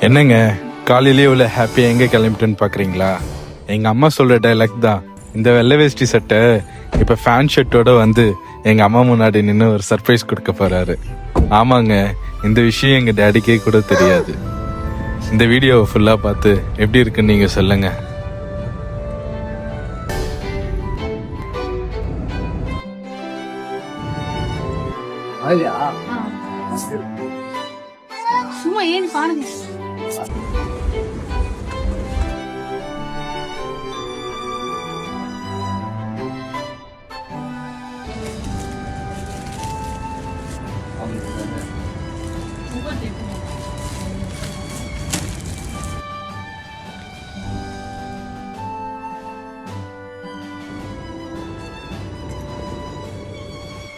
என்னங்க காலையிலேயே இவ்வளோ ஹாப்பியா எங்க கிளம்பிட்டேன்னு பாக்குறீங்களா? எங்க அம்மா சொல்ற டைலாக் தான். இந்த வெள்ளை வேஷ்டி சட்டை இப்ப ஃபேன் ஷர்ட்டோட வந்து எங்க அம்மா முன்னாடி நின்று ஒரு சர்ப்ரைஸ் கொடுக்க போறாரு. ஆமாங்க, இந்த விஷயம் எங்க டேடிக்கே கூட தெரியாது. இந்த வீடியோவை ஃபுல்லா பார்த்து எப்படி இருக்குன்னு நீங்க சொல்லுங்க. சும்மா ஏன் பாருங்க.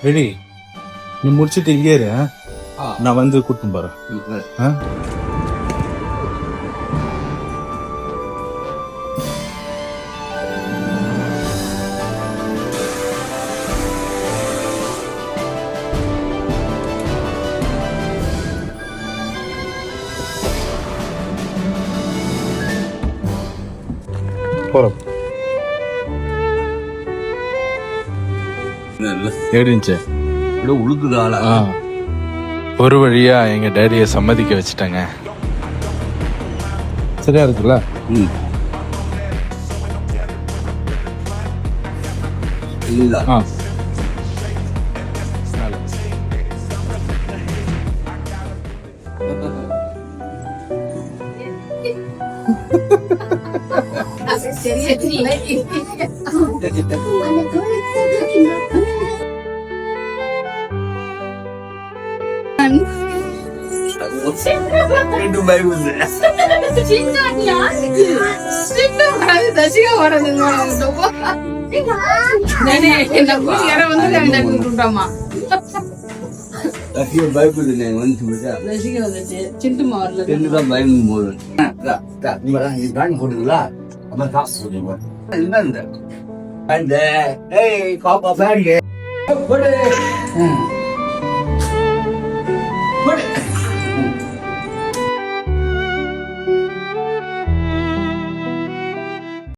ரெடி, நீ முடிச்சிட்டு இங்கே இரு, நான் வந்து கூட்டிட்டு போறேன். போறோம். ஏடிஞ்சே உழுக்குதாளா? ஒரு வழியா எங்க டேடியை சம்மதிக்க வச்சுட்டாங்க. சரியா இருக்குல்ல? இல்ல